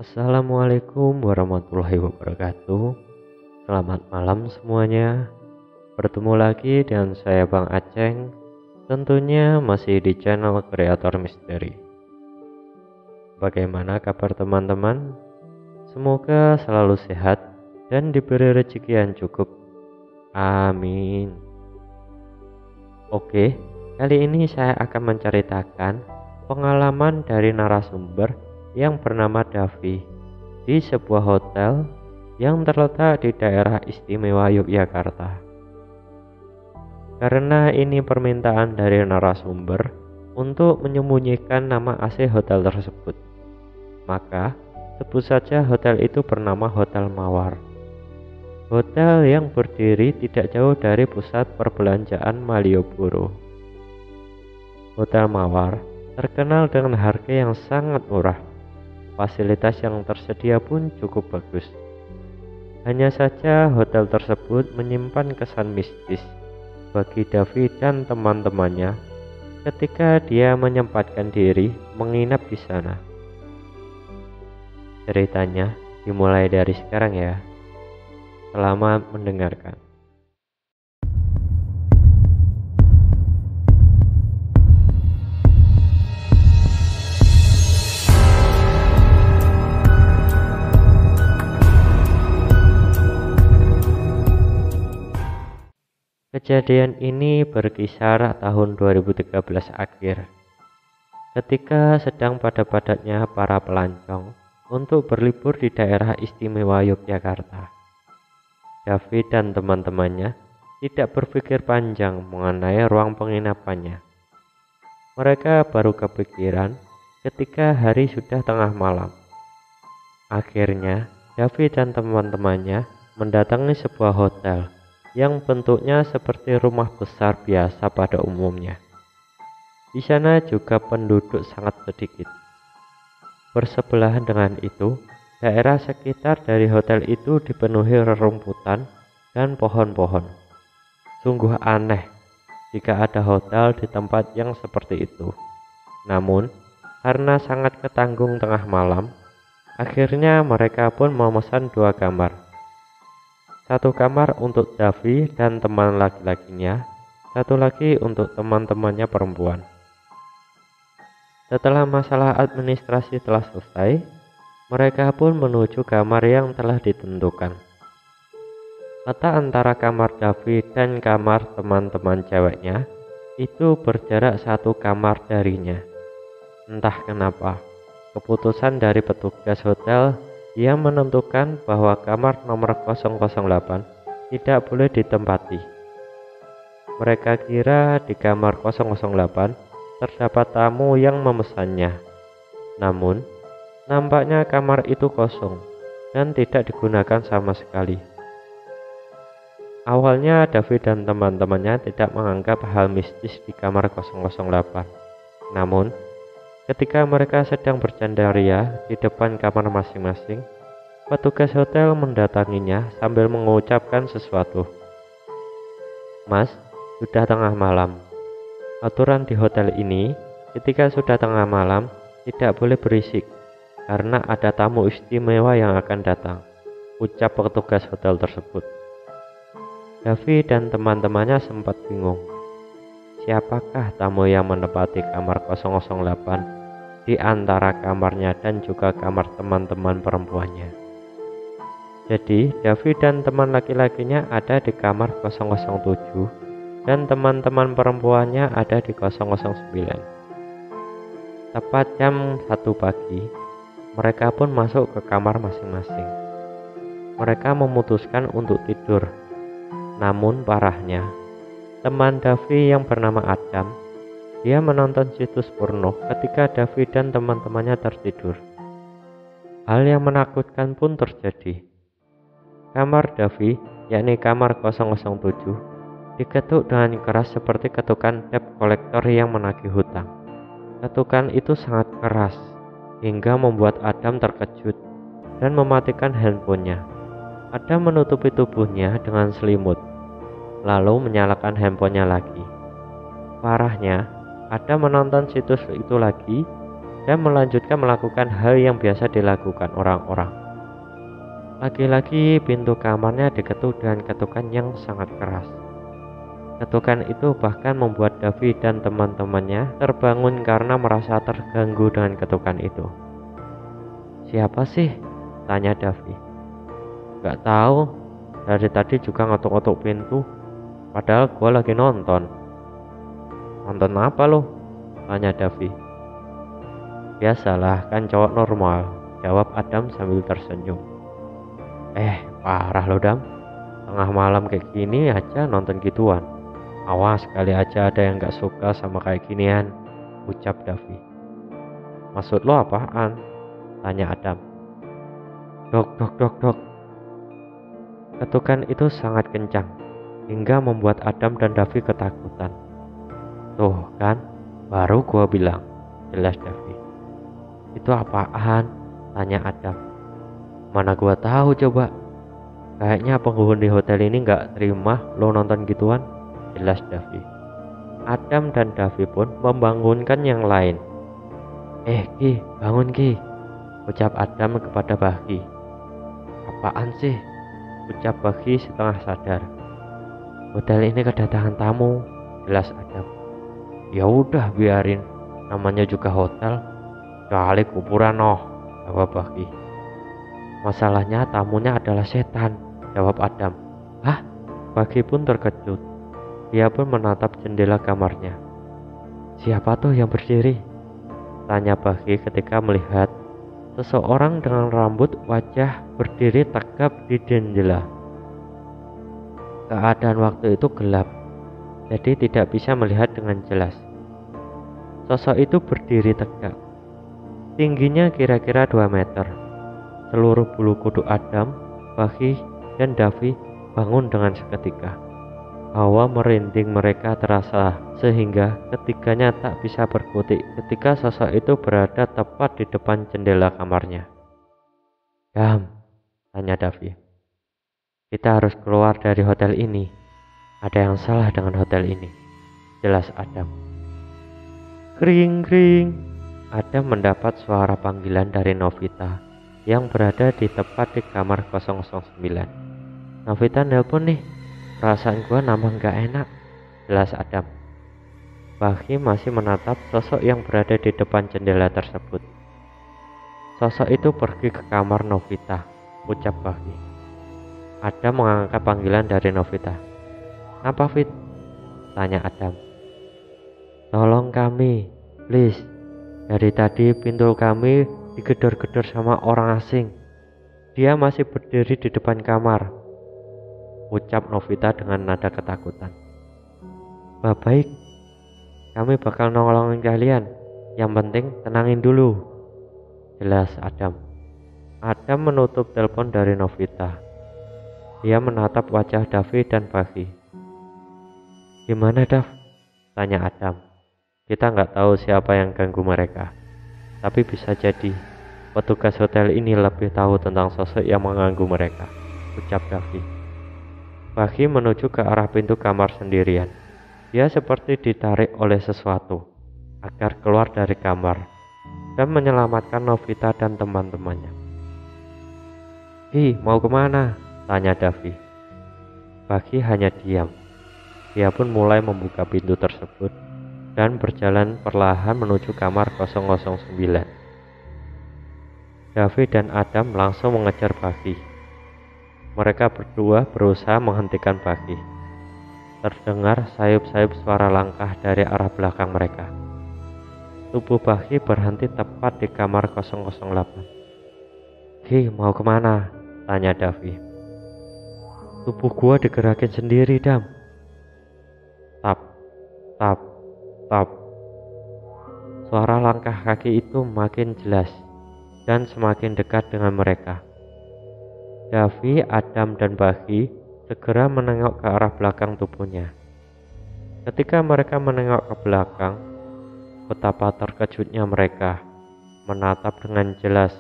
Assalamualaikum warahmatullahi wabarakatuh. Selamat malam semuanya. Bertemu lagi dengan saya Bang Aceng. Tentunya masih di channel Kreator Misteri. Bagaimana kabar teman-teman? Semoga selalu sehat dan diberi rezeki yang cukup. Amin. Oke, kali ini saya akan menceritakan pengalaman dari narasumber yang bernama Davi di sebuah hotel yang terletak di daerah istimewa Yogyakarta. Karena ini permintaan dari narasumber untuk menyembunyikan nama asli hotel tersebut, maka sebut saja hotel itu bernama Hotel Mawar. Hotel yang berdiri tidak jauh dari pusat perbelanjaan Malioboro. Hotel Mawar terkenal dengan harga yang sangat murah. Fasilitas yang tersedia pun cukup bagus. Hanya saja hotel tersebut menyimpan kesan mistis bagi Davi dan teman-temannya ketika dia menyempatkan diri menginap di sana. Ceritanya dimulai dari sekarang ya. Selamat mendengarkan. Kejadian ini berkisar tahun 2013 akhir, ketika sedang padat-padatnya para pelancong untuk berlibur di daerah istimewa Yogyakarta. Davi dan teman-temannya tidak berpikir panjang mengenai ruang penginapannya. Mereka baru kepikiran ketika hari sudah tengah malam. Akhirnya, Davi dan teman-temannya mendatangi sebuah hotel yang bentuknya seperti rumah besar biasa pada umumnya. Di sana juga penduduk sangat sedikit. Bersebelahan dengan itu, daerah sekitar dari hotel itu dipenuhi rerumputan dan pohon-pohon. Sungguh aneh jika ada hotel di tempat yang seperti itu. Namun, karena sangat ketanggung tengah malam, akhirnya mereka pun memesan 2 kamar. 1 kamar untuk Davi dan teman laki-lakinya, 1 lagi untuk teman-temannya perempuan. Setelah masalah administrasi telah selesai, mereka pun menuju kamar yang telah ditentukan. Letak antara kamar Davi dan kamar teman-teman ceweknya itu berjarak 1 kamar darinya. Entah kenapa, keputusan dari petugas hotel yang menentukan bahwa kamar nomor 008 tidak boleh ditempati. Mereka kira di kamar 008 terdapat tamu yang memesannya. Namun, nampaknya kamar itu kosong dan tidak digunakan sama sekali. Awalnya Davi dan teman-temannya tidak menganggap hal mistis di kamar 008. Namun, ketika mereka sedang bercanda ria di depan kamar masing-masing, petugas hotel mendatanginya sambil mengucapkan sesuatu. "Mas, sudah tengah malam. Aturan di hotel ini, ketika sudah tengah malam, tidak boleh berisik, karena ada tamu istimewa yang akan datang," ucap petugas hotel tersebut. Davi dan teman-temannya sempat bingung. Siapakah tamu yang menempati kamar 008 di antara kamarnya dan juga kamar teman-teman perempuannya? Jadi, Davi dan teman laki-lakinya ada di kamar 007 dan teman-teman perempuannya ada di 009. Tepat jam 1 pagi, mereka pun masuk ke kamar masing-masing. Mereka memutuskan untuk tidur. Namun parahnya, teman Davi yang bernama Adam, dia menonton situs porno ketika Davi dan teman-temannya tertidur. Hal yang menakutkan pun terjadi. Kamar Davi, yakni kamar 007, diketuk dengan keras seperti ketukan debt kolektor yang menagih hutang. Ketukan itu sangat keras hingga membuat Adam terkejut dan mematikan handphonenya. Adam menutupi tubuhnya dengan selimut, lalu menyalakan handphonenya lagi. Parahnya, Adam menonton situs itu lagi dan melanjutkan melakukan hal yang biasa dilakukan orang-orang. Lagi-lagi pintu kamarnya diketuk dengan ketukan yang sangat keras. Ketukan itu bahkan membuat Davi dan teman-temannya terbangun karena merasa terganggu dengan ketukan itu. "Siapa sih?" tanya Davi. "Gak tahu, dari tadi juga ngetuk-ngetuk pintu, padahal gua lagi nonton." "Nonton apa lo?" tanya Davi. "Biasalah, kan cowok normal," jawab Adam sambil tersenyum. Parah lo Dam, tengah malam kayak gini aja nonton gituan. Awas kali aja ada yang gak suka sama kayak ginian, ucap Davi. "Maksud lo apaan?" tanya Adam. Dok dok dok dok. Ketukan itu sangat kencang hingga membuat Adam dan Davi ketakutan. "Tuh kan, baru gua bilang," jelas Davi. "Itu apaan?" tanya Adam. "Mana gua tahu coba. Kayaknya penghuni hotel ini gak terima lo nonton gituan," jelas Davi. Adam dan Davi pun membangunkan yang lain. Ki, bangun Ki," ucap Adam kepada Bagi. "Apaan sih?" ucap Bagi setengah sadar. "Hotel ini kedatangan tamu," jelas Adam. "Ya udah biarin, namanya juga hotel, kali kuburan jawab Bagi. "Masalahnya tamunya adalah setan," jawab Adam. "Hah?" Bagi pun terkejut. Dia pun menatap jendela kamarnya. "Siapa tuh yang berdiri?" tanya Bagi ketika melihat seseorang dengan rambut wajah berdiri tegap di jendela. Keadaan waktu itu gelap, jadi tidak bisa melihat dengan jelas. Sosok itu berdiri tegak. Tingginya kira-kira 2 meter. Seluruh bulu kuduk Adam, Bagi, dan Davi bangun dengan seketika. Hawa merinding mereka terasa sehingga ketiganya tak bisa berkutik ketika sosok itu berada tepat di depan jendela kamarnya. "Dam," tanya Davi, "kita harus keluar dari hotel ini. Ada yang salah dengan hotel ini," jelas Adam. Kring kring. Adam mendapat suara panggilan dari Novita yang berada di tepat di kamar 009. "Novita nelpon nih. Perasaan gua nambah gak enak," jelas Adam. Bagi masih menatap sosok yang berada di depan jendela tersebut. "Sosok itu pergi ke kamar Novita," ucap Bagi. Adam mengangkat panggilan dari Novita. "Apa Fit?" tanya Adam. "Tolong kami, please. Dari tadi pintu kami digedor-gedor sama orang asing. Dia masih berdiri di depan kamar," ucap Novita dengan nada ketakutan. Baik, kami bakal nolongin kalian. Yang penting tenangin dulu," jelas Adam. Adam menutup telepon dari Novita. Dia menatap wajah Davi dan Bagi. "Gimana Dav?" tanya Adam. "Kita nggak tahu siapa yang ganggu mereka, tapi bisa jadi petugas hotel ini lebih tahu tentang sosok yang mengganggu mereka," ucap Davi. Bagi menuju ke arah pintu kamar sendirian. Dia seperti ditarik oleh sesuatu agar keluar dari kamar dan menyelamatkan Novita dan teman-temannya. Mau kemana?" tanya Davi. Bagi hanya diam. Dia pun mulai membuka pintu tersebut dan berjalan perlahan menuju kamar 009. Davi dan Adam langsung mengejar Bagi. Mereka berdua berusaha menghentikan Bagi. Terdengar sayup-sayup suara langkah dari arah belakang mereka. Tubuh Bagi berhenti tepat di kamar 008. Mau kemana?" tanya Davi. "Tubuh gua digerakin sendiri, Dam." Tap, tap, tap. Suara langkah kaki itu makin jelas dan semakin dekat dengan mereka. Davi, Adam, dan Bagi segera menengok ke arah belakang tubuhnya. Ketika mereka menengok ke belakang, betapa terkejutnya mereka menatap dengan jelas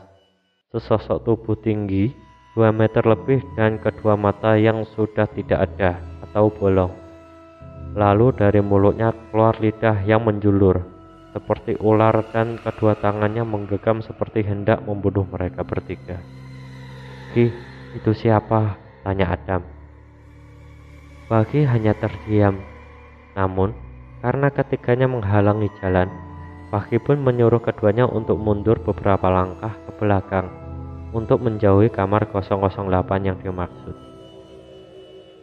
sesosok tubuh tinggi 2 meter lebih dan kedua mata yang sudah tidak ada atau bolong. Lalu dari mulutnya keluar lidah yang menjulur seperti ular dan kedua tangannya menggenggam seperti hendak membunuh mereka bertiga. "Ki, itu siapa?" tanya Adam. Bagi hanya terdiam. Namun, karena ketiganya menghalangi jalan, Bagi pun menyuruh keduanya untuk mundur beberapa langkah ke belakang untuk menjauhi kamar 008 yang dimaksud.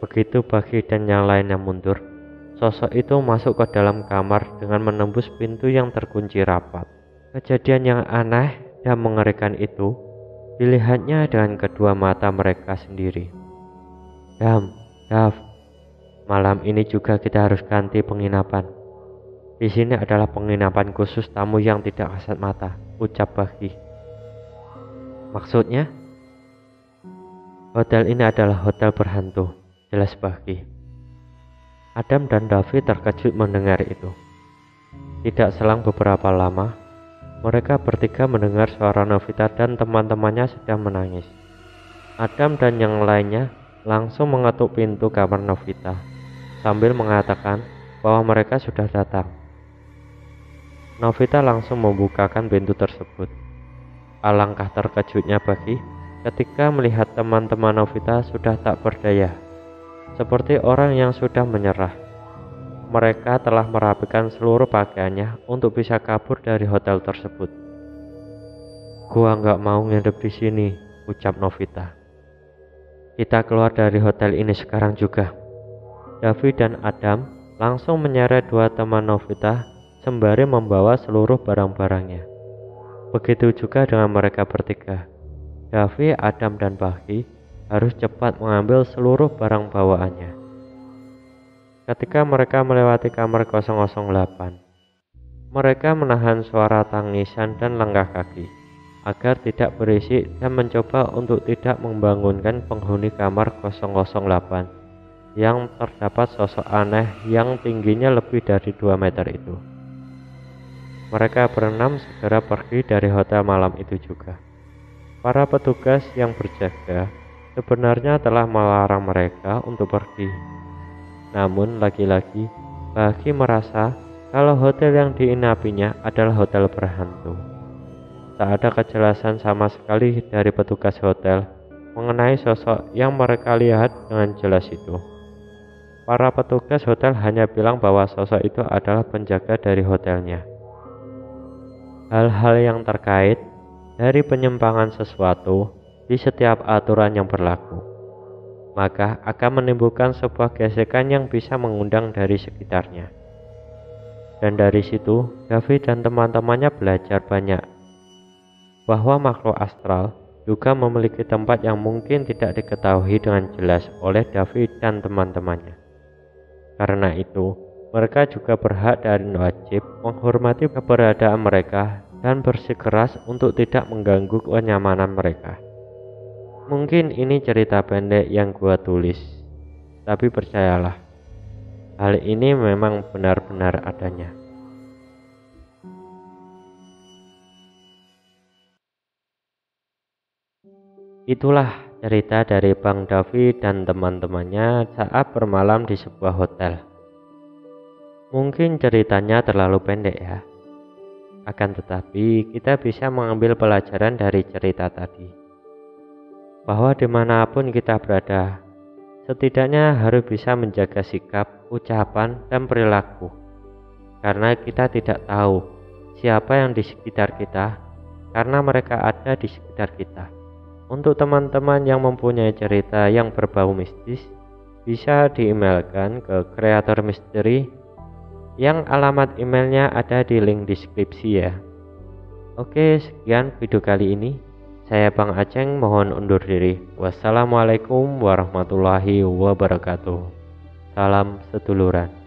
Begitu Bagi dan yang lainnya mundur, sosok itu masuk ke dalam kamar dengan menembus pintu yang terkunci rapat. Kejadian yang aneh dan mengerikan itu dilihatnya dengan kedua mata mereka sendiri. Dav, malam ini juga kita harus ganti penginapan. Di sini adalah penginapan khusus tamu yang tidak kasat mata, ucap Bagi. Maksudnya? Hotel ini adalah hotel berhantu, jelas Bagi. Adam dan David terkejut mendengar itu. Tidak selang beberapa lama, mereka bertiga mendengar suara Novita dan teman-temannya sedang menangis. Adam dan yang lainnya langsung mengetuk pintu kamar Novita sambil mengatakan bahwa mereka sudah datang. Novita langsung membukakan pintu tersebut. Alangkah terkejutnya Bagi ketika melihat teman-teman Novita sudah tak berdaya, seperti orang yang sudah menyerah. Mereka telah merapikan seluruh pakaiannya untuk bisa kabur dari hotel tersebut. "Gua nggak mau nginep di sini," ucap Novita. "Kita keluar dari hotel ini sekarang juga." David dan Adam langsung menyeret dua teman Novita sembari membawa seluruh barang-barangnya. Begitu juga dengan mereka bertiga. David, Adam, dan Bagi harus cepat mengambil seluruh barang bawaannya. Ketika mereka melewati kamar 008, mereka menahan suara tangisan dan langkah kaki agar tidak berisik dan mencoba untuk tidak membangunkan penghuni kamar 008 yang terdapat sosok aneh yang tingginya lebih dari 2 meter itu. Mereka berenam segera pergi dari hotel malam itu juga. Para petugas yang berjaga sebenarnya telah melarang mereka untuk pergi. Namun lagi-lagi Bagi merasa kalau hotel yang diinapinya adalah hotel berhantu. Tak ada kejelasan sama sekali dari petugas hotel mengenai sosok yang mereka lihat dengan jelas itu. Para petugas hotel hanya bilang bahwa sosok itu adalah penjaga dari hotelnya. Hal-hal yang terkait dari penyimpangan sesuatu di setiap aturan yang berlaku, maka akan menimbulkan sebuah gesekan yang bisa mengundang dari sekitarnya. Dan dari situ, David dan teman-temannya belajar banyak bahwa makhluk astral juga memiliki tempat yang mungkin tidak diketahui dengan jelas oleh David dan teman-temannya. Karena itu, mereka juga berhak dan wajib menghormati keberadaan mereka dan bersikeras untuk tidak mengganggu kenyamanan mereka. Mungkin ini cerita pendek yang gua tulis, tapi percayalah, hal ini memang benar-benar adanya. Itulah cerita dari Bang David dan teman-temannya saat bermalam di sebuah hotel. Mungkin ceritanya terlalu pendek ya. Akan tetapi kita bisa mengambil pelajaran dari cerita tadi. Bahwa dimanapun kita berada, setidaknya harus bisa menjaga sikap, ucapan, dan perilaku. Karena kita tidak tahu siapa yang di sekitar kita, karena mereka ada di sekitar kita. Untuk teman-teman yang mempunyai cerita yang berbau mistis, bisa di-emailkan ke kreator misteri yang alamat emailnya ada di link deskripsi ya. Oke, sekian video kali ini. Saya Bang Aceng mohon undur diri. Wassalamualaikum warahmatullahi wabarakatuh. Salam seduluran.